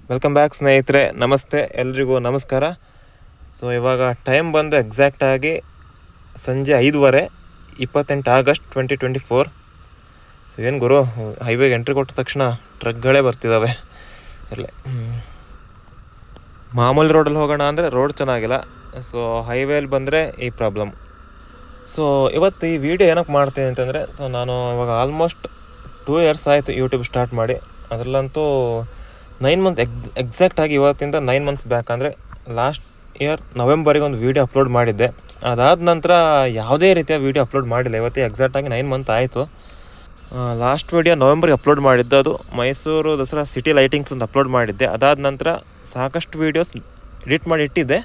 Welcome back ಸ್ನೇಹಿತರೆ, ನಮಸ್ತೆ ಎಲ್ರಿಗೂ ನಮಸ್ಕಾರ. ಸೊ ಇವಾಗ ಟೈಮ್ ಬಂದು ಎಕ್ಸಾಕ್ಟಾಗಿ ಸಂಜೆ 5:15 28 ಆಗಸ್ಟ್ 2024. ಸೊ ಏನು ಗುರು, ಹೈವೇಗೆ ಎಂಟ್ರಿ ಕೊಟ್ಟ ತಕ್ಷಣ ಟ್ರಕ್ಗಳೇ ಬರ್ತಿದ್ದಾವೆ. ಇರಲಿ, ಮಾಮೂಲಿ ರೋಡಲ್ಲಿ ಹೋಗೋಣ ಅಂದರೆ ರೋಡ್ ಚೆನ್ನಾಗಿಲ್ಲ. ಸೊ ಹೈವೇಲಿ ಬಂದರೆ ಈ ಪ್ರಾಬ್ಲಮ್. ಸೊ ಇವತ್ತು ಈ ವಿಡಿಯೋ ಏನಕ್ಕೆ ಮಾಡ್ತೀನಿ ಅಂತಂದರೆ, ಸೊ ನಾನು ಇವಾಗ ಆಲ್ಮೋಸ್ಟ್ 2 years ಆಯಿತು ಯೂಟ್ಯೂಬ್ ಸ್ಟಾರ್ಟ್ ಮಾಡಿ. ಅದರಲ್ಲಂತೂ 9 months ಎಕ್ಸಾಕ್ಟಾಗಿ ಇವತ್ತಿಂದ 9 months ಬ್ಯಾಕ್, ಅಂದರೆ ಲಾಸ್ಟ್ ಇಯರ್ ನವೆಂಬರಿಗೆ ಒಂದು ವೀಡಿಯೋ ಅಪ್ಲೋಡ್ ಮಾಡಿದ್ದೆ. ಅದಾದ ನಂತರ ಯಾವುದೇ ರೀತಿಯ ವೀಡಿಯೋ ಅಪ್ಲೋಡ್ ಮಾಡಿಲ್ಲ. ಇವತ್ತು ಎಕ್ಸಾಕ್ಟಾಗಿ 9 months ಆಯಿತು. ಲಾಸ್ಟ್ ವೀಡಿಯೋ ನವೆಂಬರ್ಗೆ ಅಪ್ಲೋಡ್ ಮಾಡಿದ್ದು, ಅದು ಮೈಸೂರು ದಸರಾ ಸಿಟಿ ಲೈಟಿಂಗ್ಸ್ ಅಂತ ಅಪ್ಲೋಡ್ ಮಾಡಿದ್ದೆ. ಅದಾದ ನಂತರ ಸಾಕಷ್ಟು ವೀಡಿಯೋಸ್ ಎಡಿಟ್ ಮಾಡಿ ಇಟ್ಟಿದ್ದೆ.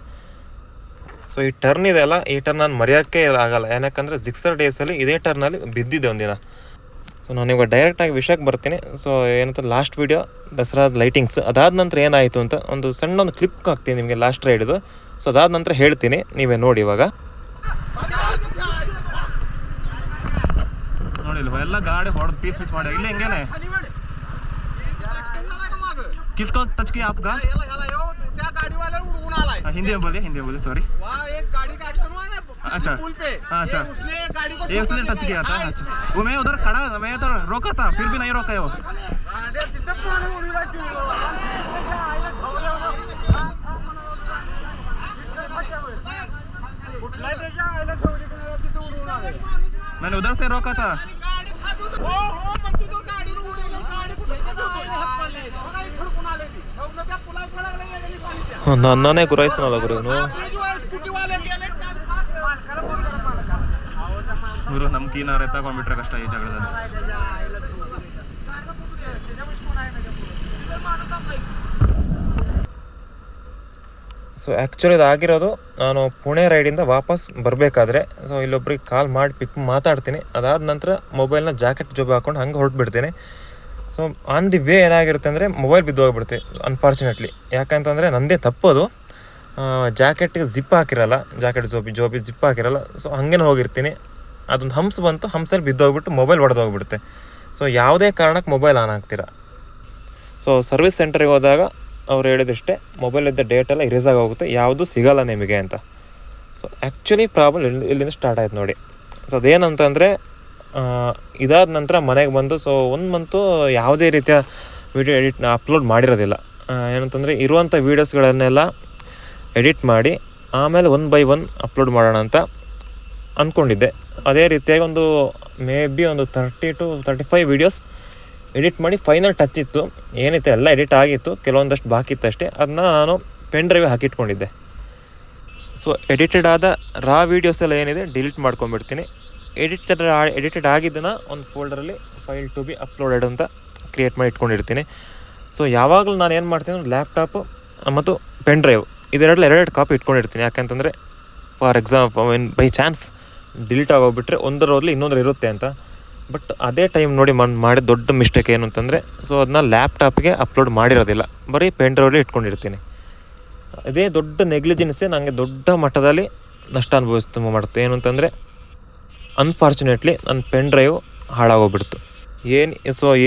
ಸೊ ಈ ಟರ್ನ್ ಇದೆ ಅಲ್ಲ, ಈ ಟರ್ನ್ ನಾನು ಮರೆಯೋಕ್ಕೆ ಆಗಲ್ಲ. ಏನಕ್ಕಂದರೆ ಜಿಕ್ಸರ್ ಡೇಸಲ್ಲಿ ಇದೇ ಟರ್ನಲ್ಲಿ ಬಿದ್ದಿದ್ದೆ ಒಂದಿನ. ಸೊ ನಾನು ಇವಾಗ ಡೈರೆಕ್ಟಾಗಿ ವಿಷಯಕ್ಕೆ ಬರ್ತೀನಿ. ಸೊ ಏನಂತ ಲಾಸ್ಟ್ ವೀಡಿಯೋ ದಸರಾದ ಲೈಟಿಂಗ್ಸ್, ಅದಾದ ನಂತರ ಏನಾಯಿತು ಅಂತ ಒಂದು ಸಣ್ಣ ಒಂದು ಕ್ಲಿಪ್ ಹಾಕ್ತೀನಿ ನಿಮಗೆ, ಲಾಸ್ಟ್ ರೈಡ್ದು. ಸೊ ಅದಾದ ನಂತರ ಹೇಳ್ತೀನಿ, ನೀವೇ ನೋಡಿ. ಇವಾಗ ನೋಡಿಲ್ವ, ಎಲ್ಲ ಗಾಡಿ ಹೊಡೆದು ಪೀಸ್ ಮಾಡಿ ಇಲ್ಲ ಹಿಂಗೇನೆ. किसको टच किया आपका? त्या गाडीवाल्याला उडवून आलाय. हिंदी में बोलिए सॉरी. वहाँ एक गाड़ी का एक्सीडेंट हुआ ना अच्छा पुल पे. अच्छा, उसने गाड़ी को ये उसने टच किया था. अच्छा, वो मैं उधर खड़ा, मैं तो रोका था, फिर भी नहीं रोका है वो. मैंने उधर से रोका था. ನನ್ನೇ ಗುರಾಯಿಸ್ತಾನಲ್ಲ ಗುರು ಇವನು. ಗುರು ನಮ್ಗೆ ಏನಾರು ಎತ್ತಾಕೊಂಡ್ಬಿಟ್ರೆ ಕಷ್ಟ ಈ ಜಾಗದಲ್ಲಿ. ಸೊ ಆ್ಯಕ್ಚುಲಿ ಇದಾಗಿರೋದು ನಾನು ಪುಣೆ ರೈಡಿಂದ ವಾಪಸ್ ಬರಬೇಕಾದ್ರೆ. ಸೊ ಇಲ್ಲೊಬ್ರಿಗೆ ಕಾಲ್ ಮಾಡಿ ಮಾತಾಡ್ತೀನಿ. ಅದಾದ ನಂತರ ಮೊಬೈಲ್ನ ಜಾಕೆಟ್ ಜೋಬ್ ಹಾಕ್ಕೊಂಡು ಹಂಗೆ ಹೊರಟ್ಬಿಡ್ತೀನಿ. ಸೊ ಆನ್ ದಿ ವೇ ಏನಾಗಿರುತ್ತೆ ಅಂದರೆ ಮೊಬೈಲ್ ಬಿದ್ದು ಹೋಗ್ಬಿಡುತ್ತೆ ಅನ್ಫಾರ್ಚುನೇಟ್ಲಿ. ಯಾಕಂತಂದರೆ ನನ್ನದೇ ತಪ್ಪದು. ಜಾಕೆಟ್ಗೆ ಜಿಪ್ ಹಾಕಿರಲ್ಲ, ಜಾಕೆಟ್ ಜೋಬಿ ಜಿಪ್ ಹಾಕಿರಲ್ಲ. ಸೊ ಹಂಗೇನೆ ಹೋಗಿರ್ತೀನಿ, ಅದೊಂದು ಹಂಪ್ಸ್ ಬಂತು, ಹಂಪ್ಸಲ್ಲಿ ಬಿದ್ದೋಗ್ಬಿಟ್ಟು ಮೊಬೈಲ್ ಒಡೆದು ಹೋಗ್ಬಿಡುತ್ತೆ. ಸೊ ಯಾವುದೇ ಕಾರಣಕ್ಕೆ ಮೊಬೈಲ್ ಆನ್ ಆಗ್ತೀರ. ಸೊ ಸರ್ವಿಸ್ ಸೆಂಟರಿಗೆ ಹೋದಾಗ ಅವ್ರು ಹೇಳಿದಷ್ಟೇ, ಮೊಬೈಲಿದ್ದ ಡೇಟೆಲ್ಲ ಇರೇಸ್ ಆಗಿ ಹೋಗುತ್ತೆ, ಯಾವುದೂ ಸಿಗೋಲ್ಲ ನಿಮಗೆ ಅಂತ. ಸೊ ಆ್ಯಕ್ಚುಲಿ ಪ್ರಾಬ್ಲಮ್ ಇಲ್ಲಿಂದ ಸ್ಟಾರ್ಟ್ ಆಯ್ತು ನೋಡಿ. ಸೊ ಅದೇನಂತಂದರೆ, ಇದಾದ ನಂತರ ಮನೆಗೆ ಬಂದು ಸೊ 1 month ಯಾವುದೇ ರೀತಿಯ ವಿಡಿಯೋ ಅಪ್ಲೋಡ್ ಮಾಡಿರೋದಿಲ್ಲ. ಏನಂತಂದರೆ ಇರುವಂಥ ವೀಡಿಯೋಸ್ಗಳನ್ನೆಲ್ಲ ಎಡಿಟ್ ಮಾಡಿ ಆಮೇಲೆ 1 by 1 ಅಪ್ಲೋಡ್ ಮಾಡೋಣ ಅಂತ ಅಂದ್ಕೊಂಡಿದ್ದೆ. ಅದೇ ರೀತಿಯಾಗಿ ಒಂದು ಮೇ ಬಿ ಒಂದು 30 to 35 ವೀಡಿಯೋಸ್ ಎಡಿಟ್ ಮಾಡಿ ಫೈನಲ್ ಟಚ್ ಇತ್ತು. ಏನಿತ್ತು ಎಲ್ಲ ಎಡಿಟ್ ಆಗಿತ್ತು, ಕೆಲವೊಂದಷ್ಟು ಬಾಕಿ ಇತ್ತು ಅಷ್ಟೇ. ಅದನ್ನ ನಾನು ಪೆನ್ ಡ್ರೈವ್ ಹಾಕಿಟ್ಕೊಂಡಿದ್ದೆ. ಸೊ ಎಡಿಟೆಡ್ ಆದ ರಾ ವೀಡಿಯೋಸ್ ಎಲ್ಲ ಏನಿದೆ ಡಿಲೀಟ್ ಮಾಡ್ಕೊಂಡ್ಬಿಡ್ತೀನಿ. ಎಡಿಟೆಡ್ ಆಗಿದ್ದನ್ನು ಒಂದು ಫೋಲ್ಡರಲ್ಲಿ ಫೈಲ್ ಟು ಬಿ ಅಪ್ಲೋಡೆಡ್ ಅಂತ ಕ್ರಿಯೇಟ್ ಮಾಡಿ ಇಟ್ಕೊಂಡಿರ್ತೀನಿ. ಸೊ ಯಾವಾಗಲೂ ನಾನು ಏನು ಮಾಡ್ತೀನಿ, ಲ್ಯಾಪ್ಟಾಪು ಮತ್ತು ಪೆನ್ ಡ್ರೈವ್ ಇದೆರಡಲ್ಲಿ 2 ಕಾಪಿ ಇಟ್ಕೊಂಡಿರ್ತೀನಿ. ಯಾಕಂತಂದರೆ for example by chance delete ಆಗೋಗ್ಬಿಟ್ರೆ ಒಂದರಲ್ಲಿ ಇನ್ನೊಂದರ ಇರುತ್ತೆ ಅಂತ. ಬಟ್ ಅದೇ ಟೈಮ್ ನೋಡಿ ಮಾಡಿದ ದೊಡ್ಡ ಮಿಸ್ಟೇಕ್ ಏನು ಅಂತಂದರೆ, ಸೊ ಅದನ್ನ ಲ್ಯಾಪ್ಟಾಪ್ಗೆ ಅಪ್ಲೋಡ್ ಮಾಡಿರೋದಿಲ್ಲ, ಬರೀ ಪೆನ್ ಡ್ರೈವಲ್ಲಿ ಇಟ್ಕೊಂಡಿರ್ತೀನಿ. ಅದೇ ದೊಡ್ಡ ನೆಗ್ಲಿಜೆನ್ಸೇ ನನಗೆ ದೊಡ್ಡ ಮಟ್ಟದಲ್ಲಿ ನಷ್ಟ ಮಾಡುತ್ತೆ. ಏನು ಅಂತಂದರೆ, ಅನ್ಫಾರ್ಚುನೇಟ್ಲಿ ನನ್ನ ಪೆನ್ ಡ್ರೈವ್ ಹಾಳಾಗೋಗ್ಬಿಡ್ತು.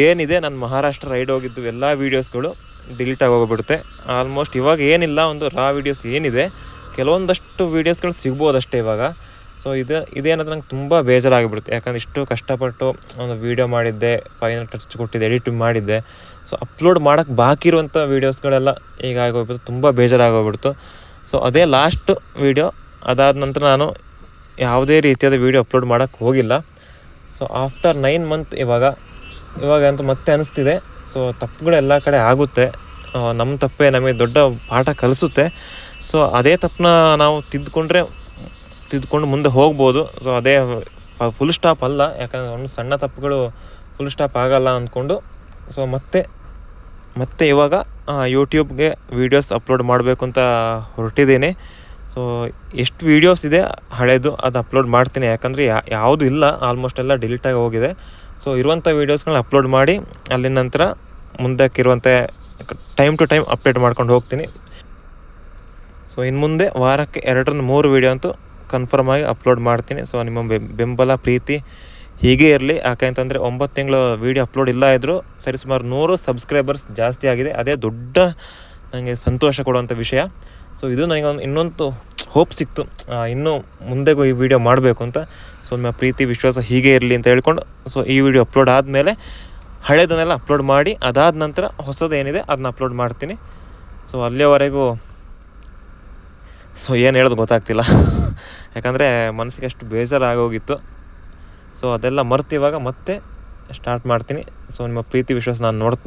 ಏನಿದೆ ನನ್ನ ಮಹಾರಾಷ್ಟ್ರ ರೈಡ್ ಹೋಗಿದ್ದು ಎಲ್ಲ ವೀಡಿಯೋಸ್ಗಳು ಡಿಲೀಟ್ ಆಗೋಗ್ಬಿಡುತ್ತೆ. ಆಲ್ಮೋಸ್ಟ್ ಇವಾಗ ಏನಿಲ್ಲ, ಒಂದು ರಾ ವೀಡಿಯೋಸ್ ಏನಿದೆ ಕೆಲವೊಂದಷ್ಟು ವೀಡಿಯೋಸ್ಗಳು ಸಿಗ್ಬೋದಷ್ಟೇ ಇವಾಗ. ಸೊ ಇದೇನಾದ್ರೆ ನಂಗೆ ತುಂಬ ಬೇಜಾರಾಗಿಬಿಡುತ್ತೆ. ಯಾಕಂದರೆ ಇಷ್ಟು ಕಷ್ಟಪಟ್ಟು ಒಂದು ವೀಡಿಯೋ ಮಾಡಿದ್ದೆ, ಫೈನಲ್ ಟಚ್ ಕೊಟ್ಟಿದ್ದೆ, ಎಡಿಟ್ ಮಾಡಿದ್ದೆ. ಸೊ ಅಪ್ಲೋಡ್ ಮಾಡೋಕ್ಕೆ ಬಾಕಿ ಇರುವಂಥ ವೀಡಿಯೋಸ್ಗಳೆಲ್ಲ ಈಗ ಆಗೋಗ್ಬಿಟ್ಟು ತುಂಬ ಬೇಜಾರಾಗೋಗ್ಬಿಡ್ತು. ಸೊ ಅದೇ ಲಾಸ್ಟ್ ವೀಡಿಯೋ. ಅದಾದ ನಂತರ ನಾನು ಯಾವುದೇ ರೀತಿಯಾದ ವೀಡಿಯೋ ಅಪ್ಲೋಡ್ ಮಾಡೋಕ್ಕೆ ಹೋಗಿಲ್ಲ. ಸೊ ಆಫ್ಟರ್ 9 months ಇವಾಗ ಅಂತೂ ಮತ್ತೆ ಅನಿಸ್ತಿದೆ, ಸೊ ತಪ್ಪುಗಳು ಎಲ್ಲ ಕಡೆ ಆಗುತ್ತೆ. ನಮ್ಮ ತಪ್ಪೇ ನಮಗೆ ದೊಡ್ಡ ಪಾಠ ಕಲಿಸುತ್ತೆ. ಸೊ ಅದೇ ತಪ್ಪನ್ನ ನಾವು ತಿದ್ದುಕೊಂಡು ಮುಂದೆ ಹೋಗ್ಬೋದು. ಸೊ ಅದೇ ಫುಲ್ ಸ್ಟಾಪ್ ಅಲ್ಲ, ಯಾಕಂದರೆ ಒಂದು ಸಣ್ಣ ತಪ್ಪುಗಳು ಫುಲ್ ಸ್ಟಾಪ್ ಆಗಲ್ಲ ಅಂದ್ಕೊಂಡು ಸೊ ಮತ್ತೆ ಇವಾಗ ಯೂಟ್ಯೂಬ್ಗೆ ವೀಡಿಯೋಸ್ ಅಪ್ಲೋಡ್ ಮಾಡಬೇಕು ಅಂತ ಹೊರಟಿದ್ದೀನಿ. ಸೊ ಎಷ್ಟು ವೀಡಿಯೋಸ್ ಇದೆ ಹಳೇದು ಅದು ಅಪ್ಲೋಡ್ ಮಾಡ್ತೀನಿ. ಯಾಕಂದರೆ ಯಾವುದೂ ಇಲ್ಲ, ಆಲ್ಮೋಸ್ಟ್ ಎಲ್ಲ ಡಿಲೀಟಾಗಿ ಹೋಗಿದೆ. ಸೊ ಇರುವಂಥ ವೀಡಿಯೋಸ್ಗಳನ್ನ ಅಪ್ಲೋಡ್ ಮಾಡಿ ಅಲ್ಲಿನ ನಂತರ ಮುಂದಕ್ಕಿರುವಂಥ ಟೈಮ್ ಟು ಟೈಮ್ ಅಪ್ಡೇಟ್ ಮಾಡ್ಕೊಂಡು ಹೋಗ್ತೀನಿ. ಸೊ ಇನ್ನು ಮುಂದೆ ವಾರಕ್ಕೆ 2-3 ವೀಡಿಯೋ ಅಂತೂ ಕನ್ಫರ್ಮ್ ಆಗಿ ಅಪ್ಲೋಡ್ ಮಾಡ್ತೀನಿ. ಸೊ ನಿಮ್ಮ ಬೆಂಬಲ ಪ್ರೀತಿ ಹೀಗೆ ಇರಲಿ. ಯಾಕೆಂತಂದರೆ 9 ತಿಂಗಳು ವೀಡಿಯೋ ಅಪ್ಲೋಡ್ ಇಲ್ಲ ಇದ್ದರೂ ಸರಿಸುಮಾರು 100 ಸಬ್ಸ್ಕ್ರೈಬರ್ಸ್ ಜಾಸ್ತಿ ಆಗಿದೆ. ಅದೇ ದೊಡ್ಡ ನನಗೆ ಸಂತೋಷ ಕೊಡುವಂಥ ವಿಷಯ. ಸೊ ಇದು ನನಗೆ ಇನ್ನೊಂದು ಹೋಪ್ ಸಿಕ್ತು, ಇನ್ನೂ ಮುಂದೆಗೂ ಈ ವಿಡಿಯೋ ಮಾಡಬೇಕು ಅಂತ. ಸೊ ನಿಮ್ಮ ಪ್ರೀತಿ ವಿಶ್ವಾಸ ಹೀಗೆ ಇರಲಿ ಅಂತ ಹೇಳ್ಕೊಂಡು ಸೊ ಈ ವಿಡಿಯೋ ಅಪ್ಲೋಡ್ ಆದಮೇಲೆ ಹಳೇದನ್ನೆಲ್ಲ ಅಪ್ಲೋಡ್ ಮಾಡಿ ಅದಾದ ನಂತರ ಹೊಸದು ಏನಿದೆ ಅದನ್ನ ಅಪ್ಲೋಡ್ ಮಾಡ್ತೀನಿ. ಸೊ ಅಲ್ಲಿಯವರೆಗೂ ಸೊ ಏನು ಹೇಳೋದು ಗೊತ್ತಾಗ್ತಿಲ್ಲ. ಯಾಕಂದರೆ ಮನಸ್ಸಿಗೆ ಅಷ್ಟು ಬೇಜಾರಾಗೋಗಿತ್ತು. ಸೊ ಅದೆಲ್ಲ ಮರ್ತು ಇವಾಗ ಮತ್ತೆ ಸ್ಟಾರ್ಟ್ ಮಾಡ್ತೀನಿ. ಸೊ ನಿಮ್ಮ ಪ್ರೀತಿ ವಿಶ್ವಾಸ ನಾನು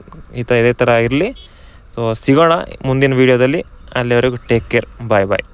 ಇದೇ ಥರ ಇರಲಿ. ಸೊ ಸಿಗೋಣ ಮುಂದಿನ ವೀಡಿಯೋದಲ್ಲಿ. ಅಲ್ಲಿವರೆಗೂ ಟೇಕ್ ಕೇರ್. ಬಾಯ್ ಬಾಯ್.